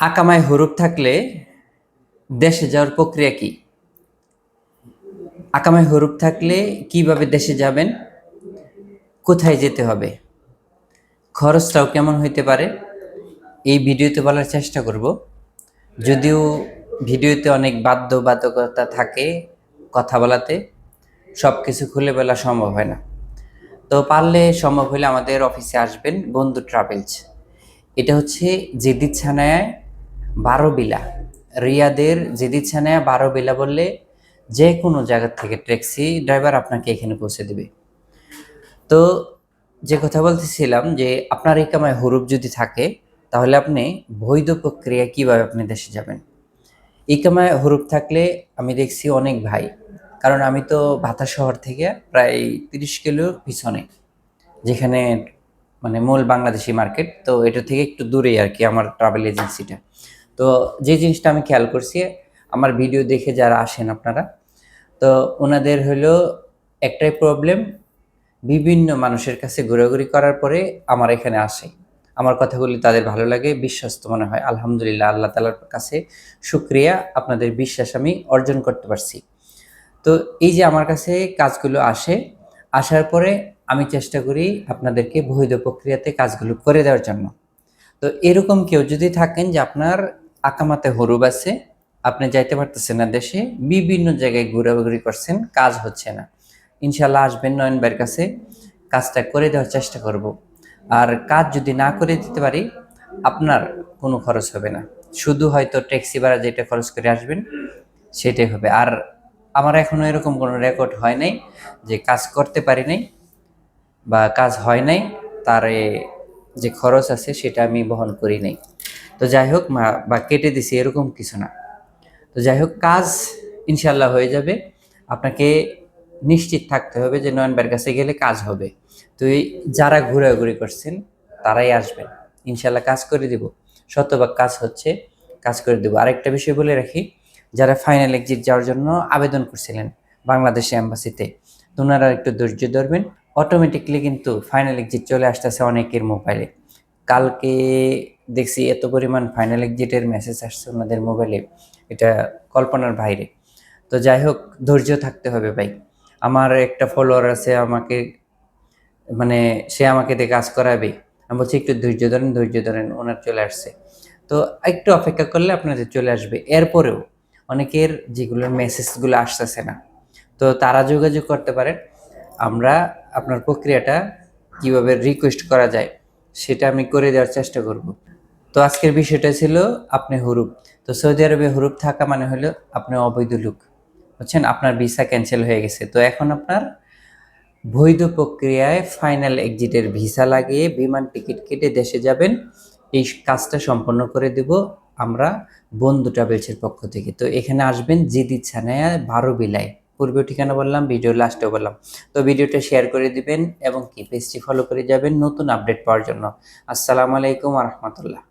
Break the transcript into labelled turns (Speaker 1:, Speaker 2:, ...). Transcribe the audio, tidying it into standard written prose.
Speaker 1: আকামায় হরুপ থাকলে দেশে যাওয়ার প্রক্রিয়া কি? আকামায় হরুপ থাকলে কিভাবে দেশে যাবেন? কোথায় যেতে হবে? খরচটাও কেমন হইতে পারে? এই ভিডিওতে বলার চেষ্টা করব। যদিও ভিডিওতে অনেক বাধ্যবাধকতা থাকে কথা বলাতে, সব কিছু খুলে বলা সম্ভব হয় না। তো পারলে সম্ভব হলে আমাদের অফিসে আসবেন, বন্ধু ট্রাভেলস। এটা হচ্ছে জেদি ছানায় 12 বিলা। রিয়াদের জেদি ছানায় 12 বিলা বললে যে কোনো জায়গা থেকে ট্যাক্সি ড্রাইভার আপনাকে এখানে পৌঁছে দেবে। তো যে কথা বলতেছিলাম যে আপনার ইকামায় হরুপ যদি থাকে তাহলে আপনি বৈধ প্রক্রিয়া কিভাবে আপনি দেশে যাবেন। ইকামায় হরুপ থাকলে আমি দেখছি অনেক ভাই, কারণ আমি তো ভাতা শহর থেকে প্রায় 30 কিলো পিছনে, যেখানে মানে মূল বাংলাদেশি মার্কেট, তো এটা থেকে একটু দূরেই আর কি আমার ট্রাভেল এজেন্সিটা। তো যে জিনিসটা আমি খেয়াল করছি, আমার ভিডিও দেখে যারা আসেন আপনারা, তো ওনাদের হলো একটাই প্রবলেম, বিভিন্ন মানুষের কাছে ঘোরাঘুরি করার পরে আমার এখানে আসে, আমার কথাগুলি তাদের ভালো লাগে, বিশ্বস্ত মনে হয়। আলহামদুলিল্লাহ, আল্লাহ তাআলার কাছে শুকরিয়া, আপনাদের বিশ্বাস আমি অর্জন করতে পারছি। তো এই যে আমার কাছে কাজগুলো আসে, আসার পরে আমি চেষ্টা করি আপনাদেরকে বৈধ প্রক্রিয়াতে কাজগুলো করে দেওয়ার জন্য। তো এরকম কেউ যদি থাকেন যে আপনার আকামাতে হরুপ আছে, আপনি যাইতে পারতেছেন না দেশে, বিভিন্ন জায়গায় ঘোরাঘুরি করছেন, কাজ হচ্ছে না, ইনশাল্লাহ আসবেন নয়ন ভাইয়ের কাছে, কাজটা করে দেওয়ার চেষ্টা করব। আর কাজ যদি না করে দিতে পারি, আপনার কোনো খরচ হবে না, শুধু হয়তো ট্যাক্সি ভাড়া যেটা খরচ করে আসবেন সেটাই হবে। আর আমার এখনো এরকম কোনো রেকর্ড হয় নাই যে কাজ করতে পারি নাই বা কাজ হয় নাই, তারে যে খরচ আছে সেটা আমি বহন করি নাই। তো যাই হোক, বা কেটে দিছি এরকম কিছু না। তো যাই হোক, কাজ ইনশাল্লাহ হয়ে যাবে। আপনাকে নিশ্চিত থাকতে হবে যে নয়ন ভাইয়ের কাছে গেলে কাজ হবে। তো এই যারা ঘোরাঘুরি করছেন তারাই আসবেন, ইনশাল্লাহ কাজ করে দিব, শতভাগ কাজ হচ্ছে, কাজ করে দেবো। আরেকটা বিষয় বলে রাখি, যারা ফাইনাল এক্সিট যাওয়ার জন্য আবেদন করছিলেন বাংলাদেশে এম্বাসিতে, ওনারা একটু ধৈর্য ধরবেন, অটোমেটিকলি কিন্তু ফাইনাল এক্সিট চলে আসতেছে অনেকের মোবাইলে। কালকে দেখছি এত পরিমাণ ফাইনাল এক্সিটের মেসেজ আসছে ওনাদের মোবাইলে, এটা কল্পনার বাইরে। তো যাই হোক, ধৈর্য থাকতে হবে ভাই। আমার একটা ফলোয়ার আছে, আমাকে মানে সে আমাকে দিয়ে কাজ করাবে, আমি বলছি একটু ধৈর্য ধরেন, ধৈর্য ধরেন, ওনার চলে আসছে। তো একটু অপেক্ষা করলে আপনাদের চলে আসবে। এরপরেও অনেকের যেগুলোর মেসেজগুলো আসতেছে না, তো তারা যোগাযোগ করতে পারেন। আমরা আপনার প্রক্রিয়াটা কিভাবে রিকোয়েস্ট করা যায় সেটা আমি করে দেওয়ার চেষ্টা করব। তো আজকের বিষয়টা ছিল আপনি হুরুপ। তো সৌদি আরবে হুরুপ থাকা মানে হলো আপনি অবৈধ লোক, বুঝছেন, আপনার ভিসা ক্যান্সেল হয়ে গেছে। তো এখন আপনার বৈধ প্রক্রিয়ায় ফাইনাল এক্সিটের ভিসা লাগিয়ে বিমান টিকিট কেটে দেশে যাবেন। এই কাজটা সম্পন্ন করে দেব আমরা বন্ধু ট্রাভেলসের পক্ষ থেকে। তো এখানে আসবেন জিদি ছানায়া 12 বিলায়, পূর্বে ঠিকানা বললাম, ভিডিও লাস্টেও বললাম। তো ভিডিওটা শেয়ার করে দিবেন এবং কি পেজটি ফলো করে যাবেন নতুন আপডেট পাওয়ার জন্য। আসসালামু আলাইকুম ওয়া রাহমাতুল্লাহ।